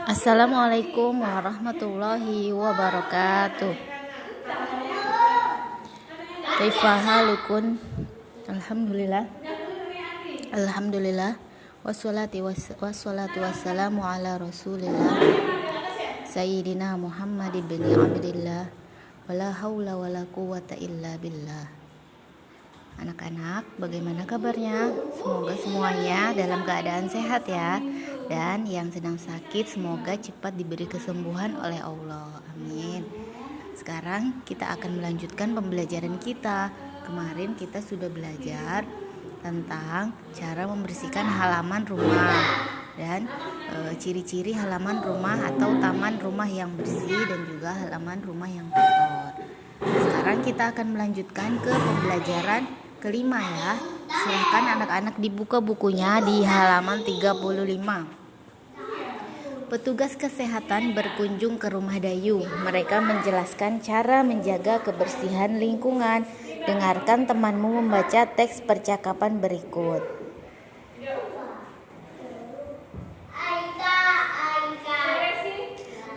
Assalamualaikum warahmatullahi wabarakatuh. Kaifa halukun? Alhamdulillah. Alhamdulillah. Wassalatu wassalamu ala Rasulillah Sayyidina Muhammad bin Abdillah. Wala haula wala quwata illa billah. Anak-anak, bagaimana kabarnya? Semoga semuanya dalam keadaan sehat ya. Dan yang sedang sakit semoga cepat diberi kesembuhan oleh Allah. Amin. Sekarang kita akan melanjutkan pembelajaran kita. Kemarin kita sudah belajar tentang cara membersihkan halaman rumah dan ciri-ciri halaman rumah atau taman rumah yang bersih dan juga halaman rumah yang kotor. Sekarang kita akan melanjutkan ke pembelajaran kelima ya. Silakan anak-anak dibuka bukunya di halaman 35. Petugas kesehatan berkunjung ke rumah Dayu. Mereka menjelaskan cara menjaga kebersihan lingkungan. Dengarkan temanmu membaca teks percakapan berikut.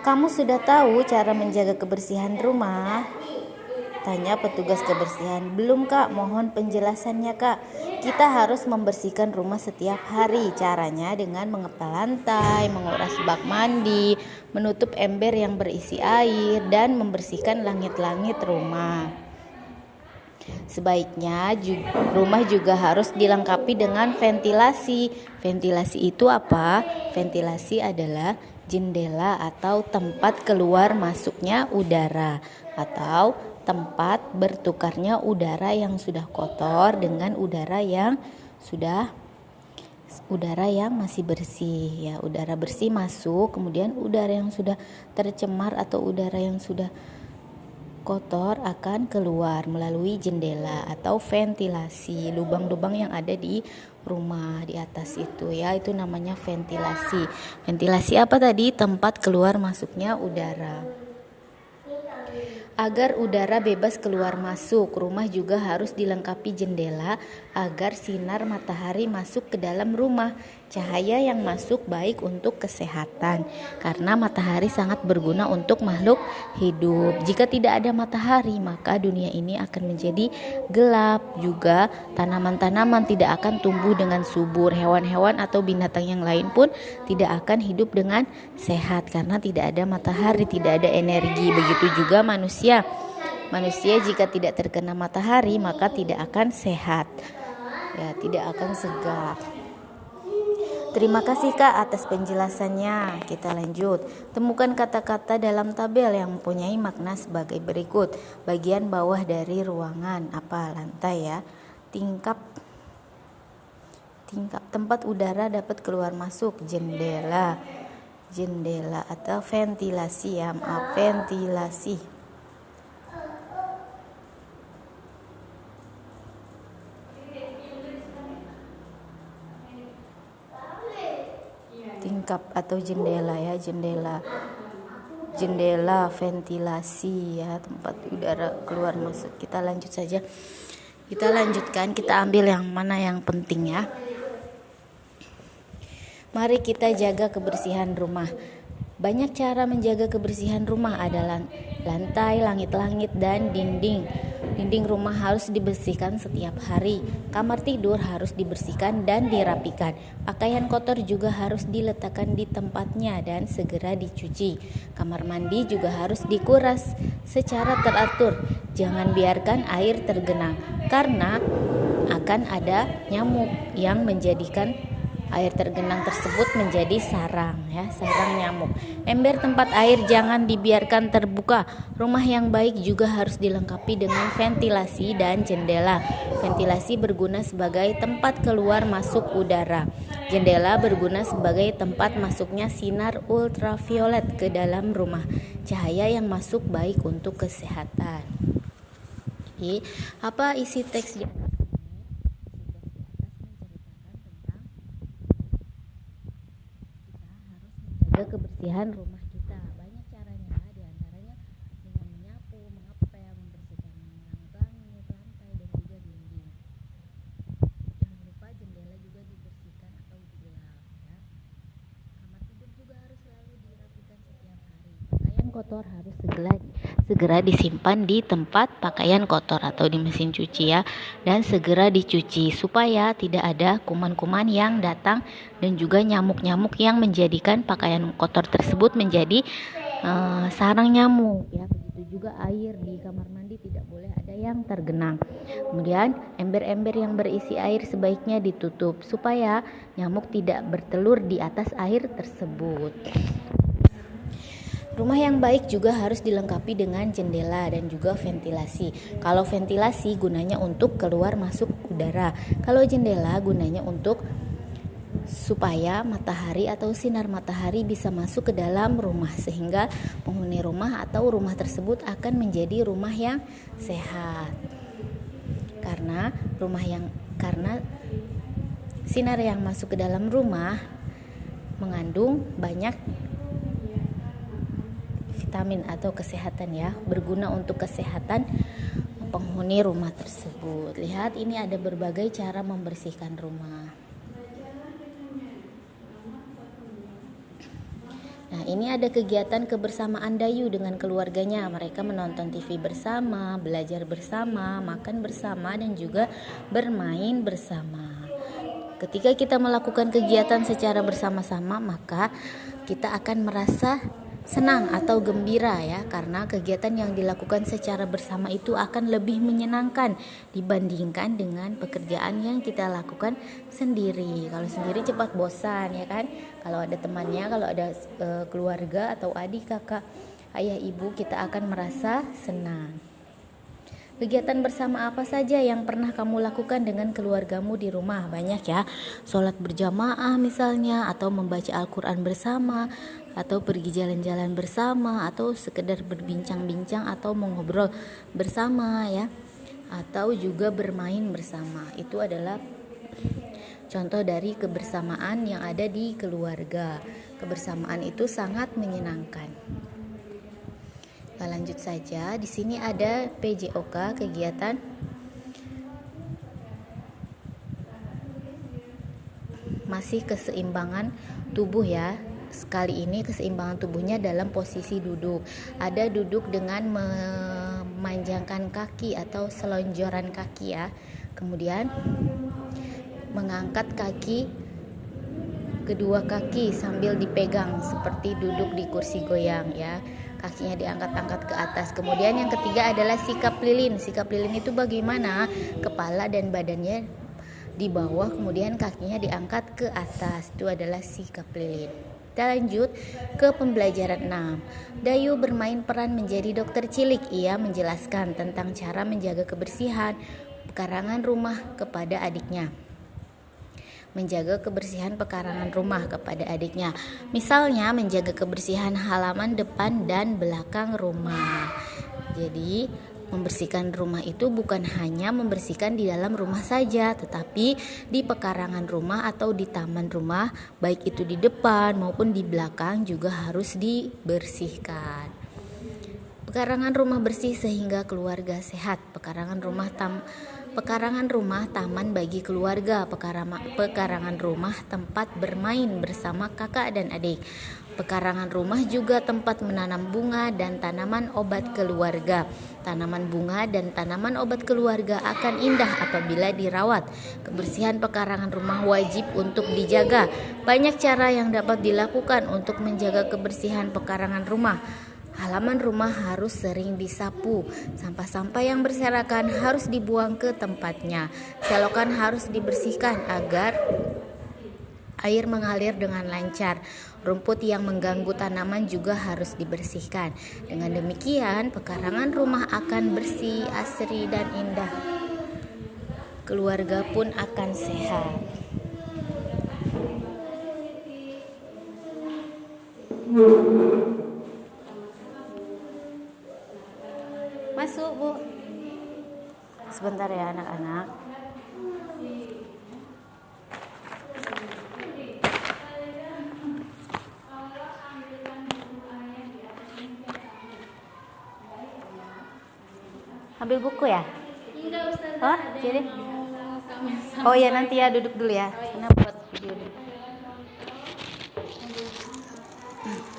Kamu sudah tahu cara menjaga kebersihan rumah? Tanya petugas kebersihan. Belum kak, mohon penjelasannya kak. Kita harus membersihkan rumah setiap hari. Caranya dengan mengepel lantai, menguras bak mandi, menutup ember yang berisi air, dan membersihkan langit-langit rumah. Sebaiknya rumah juga harus dilengkapi dengan ventilasi. Ventilasi itu apa? Ventilasi adalah jendela atau tempat keluar masuknya udara atau tempat bertukarnya udara yang sudah kotor dengan udara yang masih bersih ya. Udara bersih masuk, kemudian udara yang sudah tercemar atau udara yang sudah kotor akan keluar melalui jendela atau ventilasi. Lubang-lubang yang ada di rumah di atas itu ya, itu namanya ventilasi. Ventilasi apa tadi? Tempat keluar masuknya udara. Agar udara bebas keluar masuk, rumah juga harus dilengkapi jendela agar sinar matahari masuk ke dalam rumah. Cahaya yang masuk baik untuk kesehatan, karena matahari sangat berguna untuk makhluk hidup. Jika tidak ada matahari, maka dunia ini akan menjadi gelap. Juga tanaman-tanaman tidak akan tumbuh dengan subur. Hewan-hewan atau binatang yang lain pun tidak akan hidup dengan sehat karena tidak ada matahari, tidak ada energi. Begitu juga manusia. Manusia jika tidak terkena matahari maka tidak akan sehat. Ya, tidak akan segar. Terima kasih Kak atas penjelasannya. Kita lanjut. Temukan kata-kata dalam tabel yang mempunyai makna sebagai berikut. Bagian bawah dari ruangan apa? Lantai ya. Tingkap tempat udara dapat keluar masuk. Jendela atau ventilasi ya. Ventilasi. Tingkap atau jendela ya, jendela ventilasi ya, tempat udara keluar masuk. Kita lanjut saja, kita lanjutkan, kita ambil yang mana yang penting ya. Mari kita jaga kebersihan rumah. Banyak cara menjaga kebersihan rumah, adalah lantai, langit-langit, dan dinding. Dinding rumah harus dibersihkan setiap hari. Kamar tidur harus dibersihkan dan dirapikan. Pakaian kotor juga harus diletakkan di tempatnya dan segera dicuci. Kamar mandi juga harus dikuras secara teratur. Jangan biarkan air tergenang karena akan ada nyamuk yang menjadikan air tergenang tersebut menjadi sarang nyamuk. Ember tempat air jangan dibiarkan terbuka. Rumah yang baik juga harus dilengkapi dengan ventilasi dan jendela. Ventilasi berguna sebagai tempat keluar masuk udara. Jendela berguna sebagai tempat masuknya sinar ultraviolet ke dalam rumah. Cahaya yang masuk baik untuk kesehatan. Oke, apa isi teksnya? Kebersihan rumah kita banyak caranya, diantaranya dengan menyapu, mengepel, membersihkan langit-langit, lantai, dan juga dinding. Jangan lupa jendela juga dibersihkan atau dilap ya. Kamar tidur juga harus selalu dirapikan. kotor harus segera disimpan di tempat pakaian kotor atau di mesin cuci ya, dan segera dicuci supaya tidak ada kuman-kuman yang datang dan juga nyamuk-nyamuk yang menjadikan pakaian kotor tersebut menjadi sarang nyamuk ya. Begitu juga air di kamar mandi tidak boleh ada yang tergenang. Kemudian ember-ember yang berisi air sebaiknya ditutup supaya nyamuk tidak bertelur di atas air tersebut. Rumah yang baik juga harus dilengkapi dengan jendela dan juga ventilasi. Kalau ventilasi gunanya untuk keluar masuk udara. Kalau jendela gunanya untuk supaya matahari atau sinar matahari bisa masuk ke dalam rumah sehingga penghuni rumah atau rumah tersebut akan menjadi rumah yang sehat. Karena sinar yang masuk ke dalam rumah mengandung banyak vitamin atau kesehatan ya, berguna untuk kesehatan penghuni rumah tersebut. Lihat, ini ada berbagai cara membersihkan rumah. Nah, ini ada kegiatan kebersamaan Dayu dengan keluarganya. Mereka menonton TV bersama, belajar bersama, makan bersama, dan juga bermain bersama. Ketika kita melakukan kegiatan secara bersama-sama, maka kita akan merasa senang atau gembira ya, karena kegiatan yang dilakukan secara bersama itu akan lebih menyenangkan dibandingkan dengan pekerjaan yang kita lakukan sendiri. Kalau sendiri cepat bosan ya kan. Kalau ada temannya, kalau ada keluarga atau adik, kakak, ayah, ibu, kita akan merasa senang. Kegiatan bersama apa saja yang pernah kamu lakukan dengan keluargamu di rumah? Banyak ya, sholat berjamaah misalnya, atau membaca Al-Quran bersama, atau pergi jalan-jalan bersama, atau sekedar berbincang-bincang atau mengobrol bersama ya, atau juga bermain bersama. Itu adalah contoh dari kebersamaan yang ada di keluarga. Kebersamaan itu sangat menyenangkan. Kita lanjut saja. Di sini ada PJOK, kegiatan masih keseimbangan tubuh ya. Sekali ini keseimbangan tubuhnya dalam posisi duduk. Ada duduk dengan memanjangkan kaki atau selonjoran kaki ya. Kemudian mengangkat kedua kaki sambil dipegang seperti duduk di kursi goyang ya. Kakinya diangkat-angkat ke atas. Kemudian yang ketiga adalah sikap lilin. Sikap lilin itu bagaimana? Kepala dan badannya di bawah, kemudian kakinya diangkat ke atas. Itu adalah sikap lilin. Kita lanjut ke pembelajaran 6. Dayu bermain peran menjadi dokter cilik. Ia menjelaskan tentang cara menjaga kebersihan pekarangan rumah kepada adiknya. Menjaga kebersihan pekarangan rumah kepada adiknya. Misalnya menjaga kebersihan halaman depan dan belakang rumah. Jadi membersihkan rumah itu bukan hanya membersihkan di dalam rumah saja, tetapi di pekarangan rumah atau di taman rumah, baik itu di depan maupun di belakang juga harus dibersihkan. Pekarangan rumah bersih sehingga keluarga sehat. Pekarangan rumah taman bagi keluarga. Pekarangan rumah tempat bermain bersama kakak dan adik. Pekarangan rumah juga tempat menanam bunga dan tanaman obat keluarga. Tanaman bunga dan tanaman obat keluarga akan indah apabila dirawat. Kebersihan pekarangan rumah wajib untuk dijaga. Banyak cara yang dapat dilakukan untuk menjaga kebersihan pekarangan rumah. Halaman rumah harus sering disapu. Sampah-sampah yang berserakan harus dibuang ke tempatnya. Selokan harus dibersihkan agar air mengalir dengan lancar. Rumput yang mengganggu tanaman juga harus dibersihkan. Dengan demikian, pekarangan rumah akan bersih, asri, dan indah. Keluarga pun akan sehat. Masuk, Bu. Sebentar ya anak-anak. Ambil buku ya? Enggak, Ustaz. Oh, jadi. Oh ya, nanti ya, duduk dulu ya. Karena buat video dulu.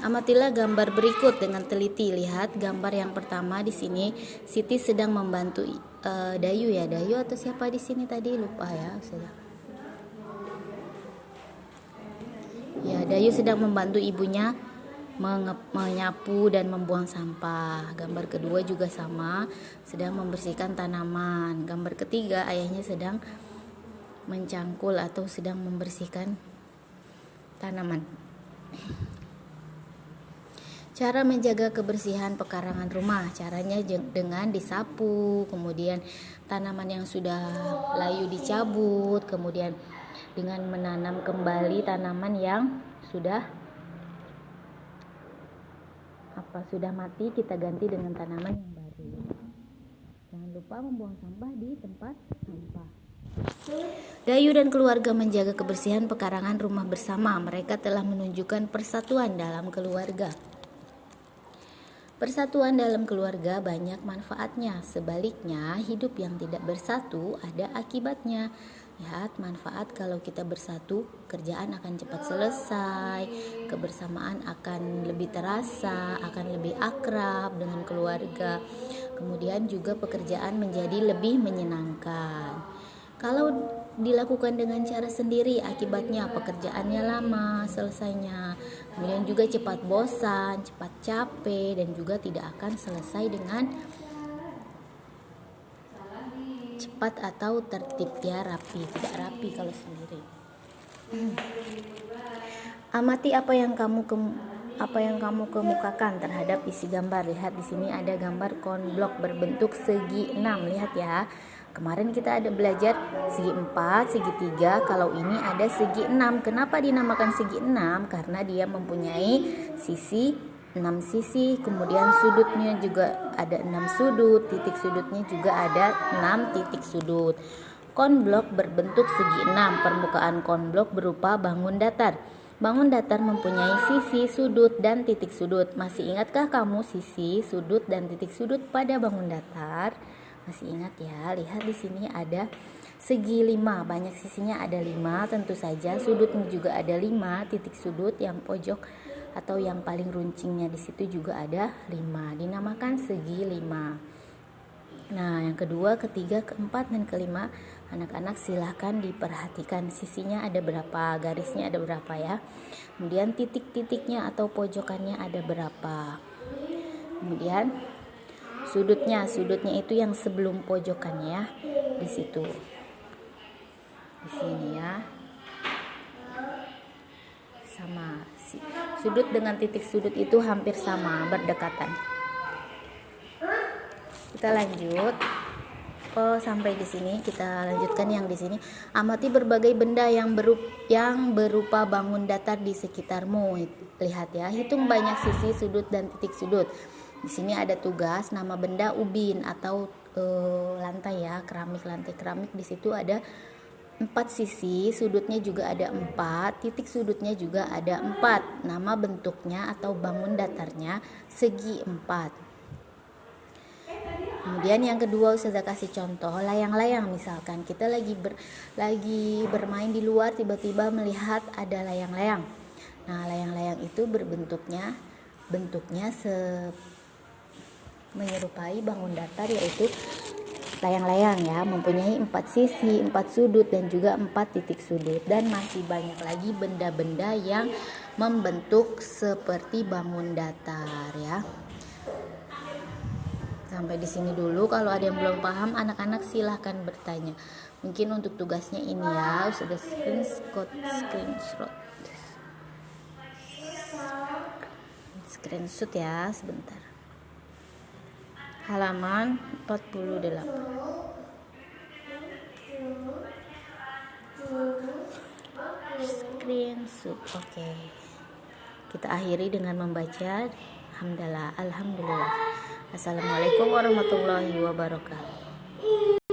Amatilah gambar berikut dengan teliti. Lihat gambar yang pertama di sini. Siti sedang membantu Dayu ya. Dayu atau siapa di sini tadi? Lupa ya. Ya, Dayu sedang membantu ibunya menyapu dan membuang sampah. Gambar kedua juga sama, sedang membersihkan tanaman. Gambar ketiga, ayahnya sedang mencangkul atau sedang membersihkan tanaman. Cara menjaga kebersihan pekarangan rumah, caranya dengan disapu, kemudian tanaman yang sudah layu dicabut, kemudian dengan menanam kembali tanaman yang sudah mati, kita ganti dengan tanaman yang baru. Jangan lupa membuang sampah di tempat sampah. Dayu dan keluarga menjaga kebersihan pekarangan rumah bersama. Mereka telah menunjukkan persatuan dalam keluarga. Persatuan dalam keluarga banyak manfaatnya. Sebaliknya, hidup yang tidak bersatu ada akibatnya. Lihat manfaat kalau kita bersatu, kerjaan akan cepat selesai, kebersamaan akan lebih terasa, akan lebih akrab dengan keluarga. Kemudian juga pekerjaan menjadi lebih menyenangkan. Kalau dilakukan dengan cara sendiri, akibatnya pekerjaannya lama selesainya, kemudian juga cepat bosan, cepat capek, dan juga tidak akan selesai dengan cepat atau tertib ya, tidak rapi kalau sendiri. Amati apa yang kamu kemukakan terhadap isi gambar. Lihat di sini ada gambar konblok berbentuk segi 6. Lihat ya. Kemarin kita ada belajar segi 4, segi 3, kalau ini ada segi 6. Kenapa dinamakan segi 6? Karena dia mempunyai sisi 6 sisi, kemudian sudutnya juga ada 6 sudut, titik sudutnya juga ada 6 titik sudut. Konblok berbentuk segi 6. Permukaan konblok berupa bangun datar. Bangun datar mempunyai sisi, sudut, dan titik sudut. Masih ingatkah kamu sisi, sudut, dan titik sudut pada bangun datar? Masih ingat ya? Lihat di sini ada segi 5, banyak sisinya ada 5, tentu saja sudutnya juga ada 5, titik sudut yang pojok atau yang paling runcingnya di situ juga ada 5, dinamakan segi 5. Nah, yang kedua, ketiga, keempat, dan kelima, anak-anak silahkan diperhatikan sisinya ada berapa, garisnya ada berapa ya. Kemudian titik-titiknya atau pojokannya ada berapa. Kemudian sudutnya itu yang sebelum pojokannya ya, di situ, di sini ya, sama. Sudut dengan titik sudut itu hampir sama, berdekatan. Kita lanjut. Sampai di sini kita lanjutkan yang di sini. Amati berbagai benda yang berupa bangun datar di sekitarmu. Lihat ya, hitung banyak sisi, sudut, dan titik sudut. Di sini ada tugas, nama benda ubin atau lantai ya, lantai keramik. Di situ ada 4 sisi, sudutnya juga ada 4, titik sudutnya juga ada 4. Nama bentuknya atau bangun datarnya segi 4. Kemudian yang kedua, Ustazah kasih contoh layang-layang. Misalkan kita lagi bermain di luar, tiba-tiba melihat ada layang-layang. Nah, layang-layang itu bentuknya menyerupai bangun datar, yaitu layang-layang ya, mempunyai 4 sisi, 4 sudut, dan juga 4 titik sudut. Dan masih banyak lagi benda-benda yang membentuk seperti bangun datar ya. Sampai di sini dulu. Kalau ada yang belum paham, anak-anak silahkan bertanya. Mungkin untuk tugasnya ini ya, sudah screenshot ya, sebentar. Halaman 48. Screenshot. Oke. Kita akhiri dengan membaca alhamdulillah. Assalamualaikum warahmatullahi wabarakatuh.